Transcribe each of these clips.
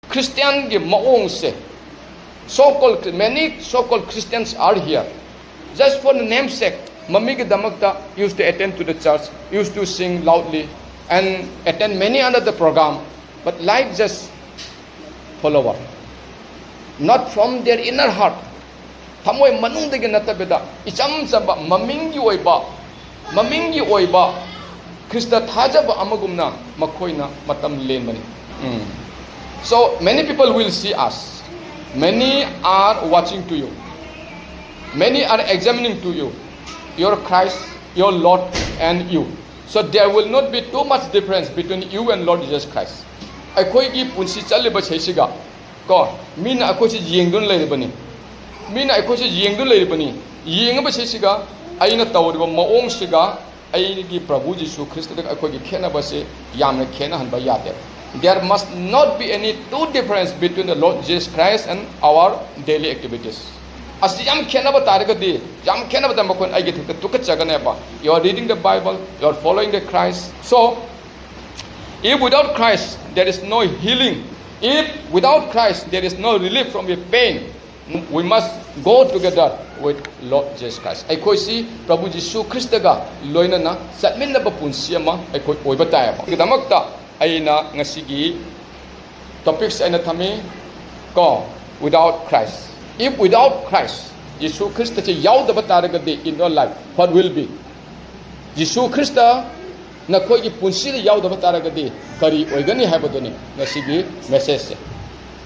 Christian gi maong se so-called many so-called Christians are here just for the namesake. Mami gi damakta used to attend to the church, used to sing loudly and attend many other program, but life just follower, not from their inner heart. Thamoy manungdagi natabeda icham chamba mamingi oiba Krista thajaba amagumna makoina matam lenmani. So many people will see us. Many are watching to you. Many are examining to you. Your Christ, your Lord and you. So there will not be too much difference between you and Lord Jesus Christ. Akoigi punsi chaliba chesiga ko mina akosi yengdun leibani. Mina akosi yengdun leibani. Yengaba chesiga aina tawriba maong siga aigi Prabhu Jisu Christ da akogi khena base yamna khena hanba yate. There must not be any two difference between the Lord Jesus Christ and our daily activities. As yam khenaba taragadi, yam khenaba tamakon I get tukat chaganeba. You are reading the Bible, you are following the Christ. So, if without Christ there is no healing, if without Christ there is no relief from your pain, we must go together with Lord Jesus Christ. I koi si Prabhu Jisu Christ ga loina na satmin na bapunsi ama I koi oiba tayo. Kidamakta ay na ngasigi topics ay na thami ko without Christ. If without Christ, Jisu Christ che yaw daba taragadi in your life, what will be? Jisu Christ na koi ki punsi de yaw daba taragadi kari oigani habadoni ngasigi message.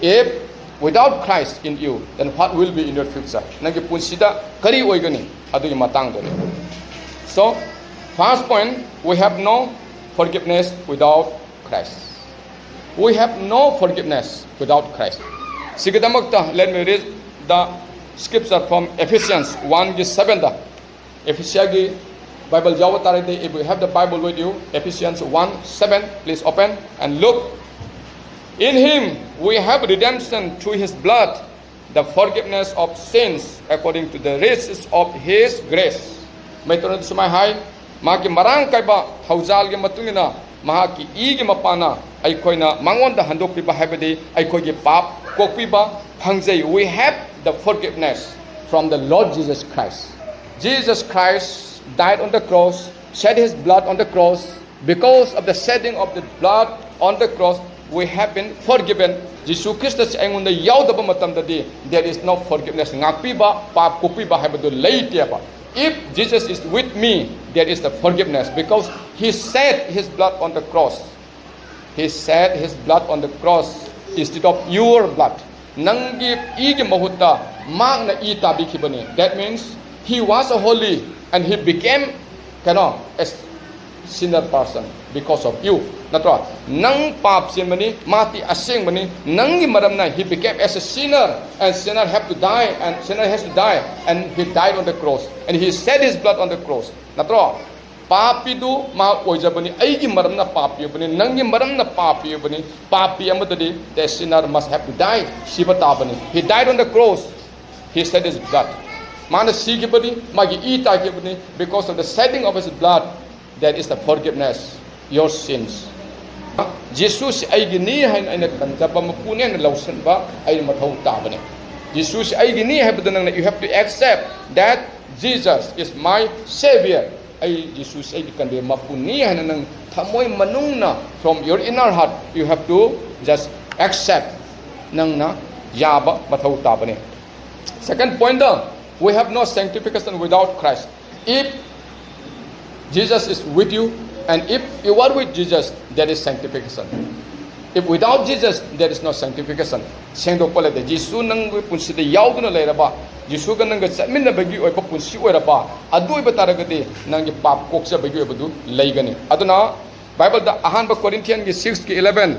If without Christ in you, then what will be in your future? Nagi punsi da kari oigani adu yung matang doni. So, first point, we have no forgiveness without Christ. We have no forgiveness without Christ. Sigadamagta, let me read the scripture from Ephesians 1:7. Ephesians Bible Jawatarade. If you have the Bible with you, Ephesians 1:7, please open and look. In Him we have redemption through His blood, the forgiveness of sins according to the riches of His grace. May tunod sumay maki marang kaiba hauzal ge matungina mahaki igi mapana ay koy na mangonda handok piba habedi ay koy ge pap kokpiba pangjay. We have the forgiveness from the Lord Jesus Christ. Jesus Christ died on the cross, shed His blood on the cross. Because of the shedding of the blood on the cross, we have been forgiven. Jisu Christus ayngunda yaudaba matamdadi there is no forgiveness. Ngakpiba pap kokpiba habedi leitiaba. If Jesus is with me, there is the forgiveness because He shed His blood on the cross. He shed His blood on the cross instead of your blood. Nangi igi mahutta magna ita bikibani. That means He was a holy and He became a sinner person because of you. Natwa nang pap sinmani mati asing mani nangi maramna He became as a sinner and sinner have to die and sinner has to die and He died on the cross and He shed His blood on the cross. Natwa papidu ma oijabani aigi maramna papiyabani nangi maramna papiyabani papi amadadi the sinner must have to die shibatabani. He died on the cross. He shed His blood. Mana sigibani magi ita gibani because of the shedding of His blood. That is the forgiveness your sins. Jesus aigi ni hain aina kanjaba mapune na lausan ba ay mathau tabani. Jesus aigi ni habadana you have to accept that Jesus is my savior. Ay Jesus aigi kande mapuni hain nang thamoy manung na from your inner heart you have to just accept nang na yaba mathau tabani. Second point we have no sanctification without Christ. If Jesus is with you, and if you are with Jesus, there is sanctification. If without Jesus, there is no sanctification. Sengdok pala de Jisu nang punsi de yaw na leiraba, Jisu ka nang gatsamin na bagi oy pa punsi oy raba, adu iba taragati nang pap kok sa bagi oy badu laygani. Ado na Bible da ahan ba Corinthians 6:11.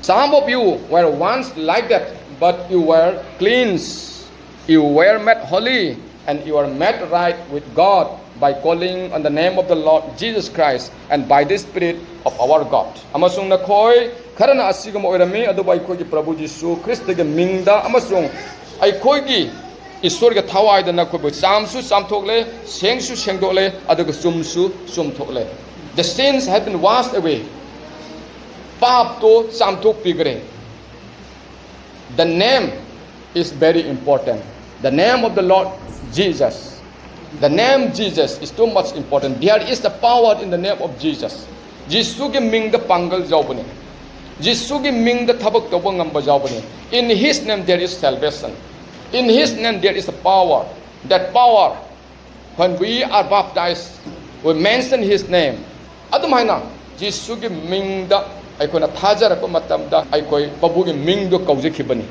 Some of you were once like that, but you were cleansed, you were made holy, and you are made right with God by calling on the name of the Lord Jesus Christ and by the Spirit of our God. Amasung nakoi karana asigam oirami adu by koi Prabhu Jisu Christ ge mingda amasung ai koi gi Iswar ge thawai da nakoi samsu samthokle sengsu sengdole adu ge sumsu sumthokle. The sins have been washed away. Pap to samthok pigre. The name is very important. The name of the Lord Jesus. The name Jesus is too much important. There is the power in the name of Jesus. Jisugi ming the pangal jawbani. Jisugi ming the tabak tobang ngamba jawbani. In His name there is salvation. In His name there is a power. That power, when we are baptized, we mention His name. Adumhaina, Jisugi ming the aikona thajara ko matamda aikoi babugi ming do kaujikibani.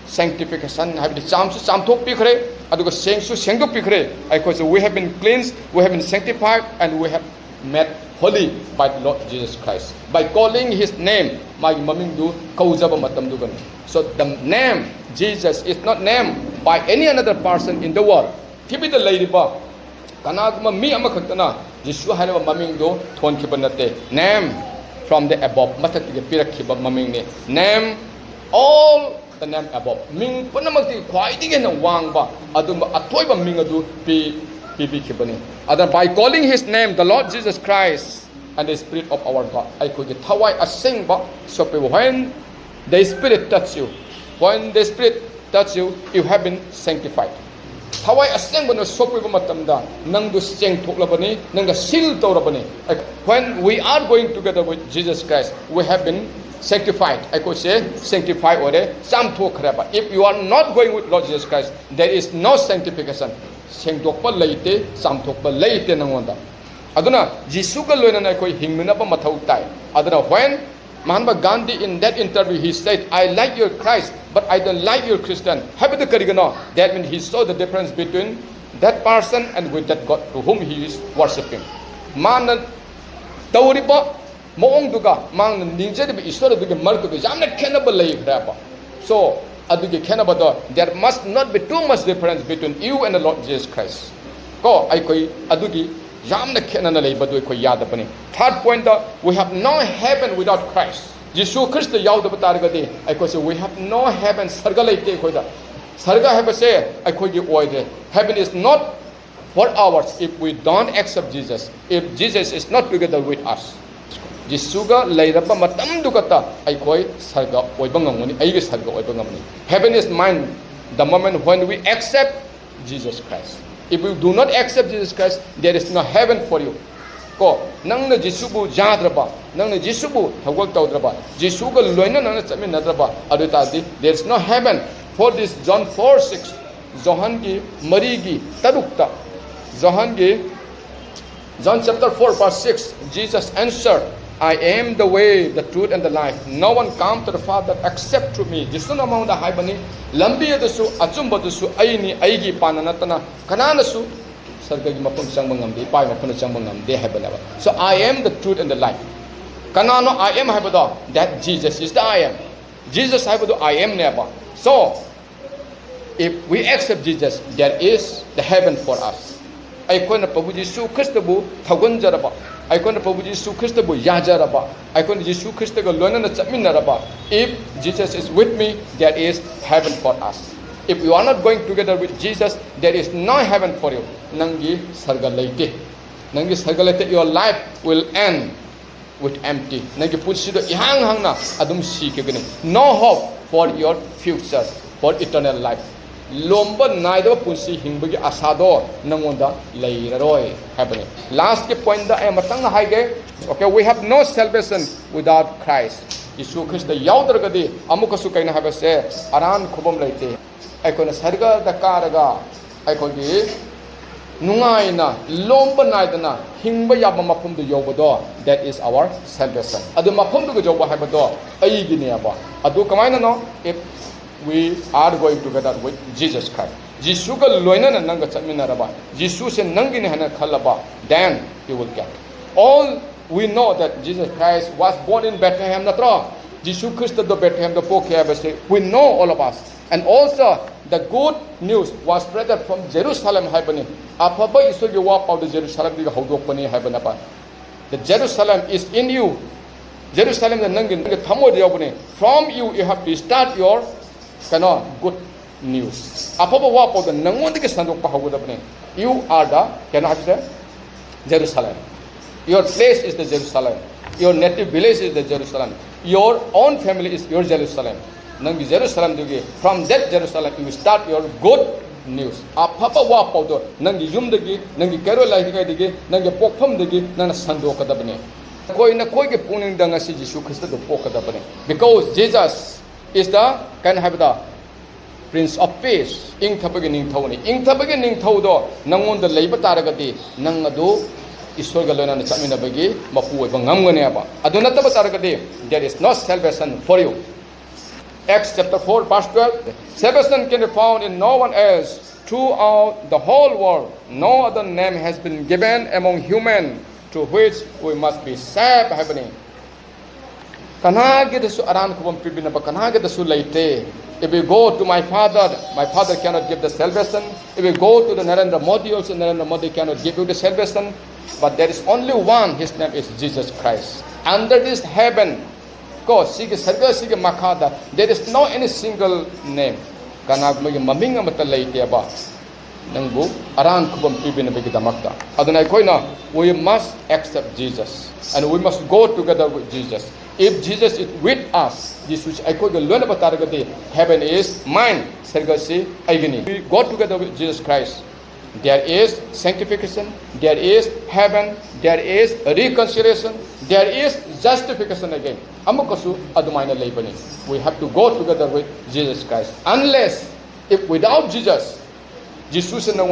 Sanctification habit samthok pikre aduga sengsu sengdok pikre aikoi so we have been cleansed, we have been sanctified, and we have made holy by the Lord Jesus Christ by calling His name. Magi maming do kaujaba matam dugan. So the name Jesus is not named by any another person in the world. Tibi the lady ba kanagma mi amakatana Jisu hailaba maming do thon kibanate name from the above mathatiga pirakhiba maming ne name all the name above ming punamakti khwaidige na wangba aduma athoiba ming adu pi khibani other by calling His name the Lord Jesus Christ and the Spirit of our God I could thawai asingba so when the Spirit touch you, when the Spirit touch you, you have been sanctified. Thawai asengba no sopiba matamda nang du seng thoklabani nang da seal tawrabani. When we are going together with Jesus Christ, we have been sanctified. I could say sanctified or sam thokraba. If you are not going with Lord Jesus Christ, there is no sanctification. Sengtokpa leite sam thokpa leite nangonda. Aduna Jisuga loinana koi hingminaba mathau tai. Aduna when Mahatma Gandhi in that interview he said, I like your Christ, but I don't like your Christian. That means he saw the difference between that person and with that God to whom he is worshipping. Mana tawriba moong duga mang ninjadi isora duga markuga jamna kenaba leibra. So adugi kenaba there must not be too much difference between you and the Lord Jesus Christ. Ko ay koi adugi Third point, we have no heaven without Christ. Jesus Christ yaudaba targadi I could say we have no heaven sarga leite koida. Sarga have say I could give oide. Heaven is not for ours if we don't accept Jesus. If Jesus is not together with us. Jisuga leiraba matam dukata I koi sarga oibangamuni aige sarga oibangamuni. Heaven is mine the moment when we accept Jesus Christ. If you do not accept Jesus Christ, there is no heaven for you. Ko nang na Jisubu jadraba, nang na Jisubu thawal tawdraba, Jisuga loina nang na chamin nadraba, adutadi there is no heaven. For this John 4:6, Johangi Marigi Tadukta, John chapter 4 verse 6, Jesus answered, I am the way, the truth, and the life. No one comes to the Father except through me. Jisuna maunda haibani lambi adasu achumba dasu aini aigi pananatana kananasu sargagi mapun changbangam de pai mapun changbangam de haibanaba. So I am the truth and the life. Kanano I am haibado that Jesus is the I am. Jesus haibado I am never. So if we accept Jesus, there is the heaven for us. Ay ko na Prabhu Jisu Kristo bu thagunjaraba. I can Prabhu Jesus Christ bu yajaraba. I can Jesus Christ go loina na chaminaraba. If Jesus is with me, there is heaven for us. If you are not going together with Jesus, there is no heaven for you. Nangi sargalaite. Nangi sargalaite, your life will end with empty. Nangi pusido ihang hang na adum sikigani. No hope for your future, for eternal life. Lomba naida punsi hingbagi asado nangonda leiraroi happening. Last point da ay matang haige. Okay, we have no salvation without Christ. Jesus Christ the yaudragadi amukasu kaina have say aran khubam leite. Ay ko na sarga da karaga ay ko gi nungai na lomba naida na hingba yaba mapum du yobado. That is our salvation. Adu mapum du joba habado ay gini aba. Adu kamay na no if we are going together with Jesus Christ. Jesus ka loina na nanga chaminaraba. Jesus se nangini hana khalaba. Then you will get. All we know that Jesus Christ was born in Bethlehem natra. Jesus Christ the Bethlehem the Pokebase. We know all of us. And also the good news was spread from Jerusalem haibani. Apaba isu ge wa pau de Jerusalem diga hodok pani haibanapa. The Jerusalem is in you. Jerusalem the nangin thamo diabune. From you have to start your good news. You are the Jerusalem. Your place is the Jerusalem. Your native village is the Jerusalem. Your own family is your Jerusalem. Nangi Jerusalem dugi. From that Jerusalem you start your good news. Apapa wa paudo nangi yum dagi nangi Caroline dagi nangi pokpham dagi nana sando kadabane. Koi na koi ke puning danga si Jesus Christ do pokadabane. Because Jesus is the can have the Prince of Peace. Ing thabagi ning thawni. Ing thabagi ning thawdo nangon da leiba taragati nang adu Ishwar ga loina na chaminabagi mapu oiba ngamgane aba. Adu nataba taragati there is no salvation for you. Acts chapter 4 verse 12. Salvation can be found in no one else throughout the whole world. No other name has been given among human to which we must be saved. Happening. Kanage desu aran kubam pibina ba kanage desu laite. If we go to my father cannot give the salvation. If we go to the Narendra Modi also, Narendra Modi cannot give you the salvation. But there is only one, his name is Jesus Christ. Under this heaven, there is no any single name. We must accept Jesus. And we must go together with Jesus. If Jesus is with us, heaven is mine. We go together with Jesus Christ. There is sanctification, there is heaven, there is reconciliation, there is justification again. We have to go together with Jesus Christ. Unless, if without Jesus, Jesus is no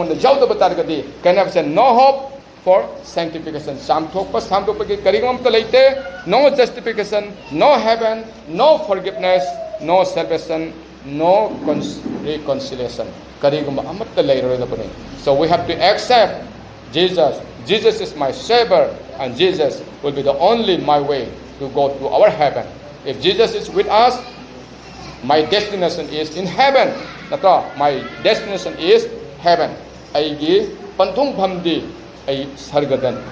hope for sanctification. No justification, no heaven, no forgiveness, no salvation, no reconciliation. So we have to accept Jesus. Jesus is my Savior, and Jesus will be the only my way to go to our heaven. If Jesus is with us, my destination is in heaven. My destination is heaven. Aigi panthung phamdi ai sargadan.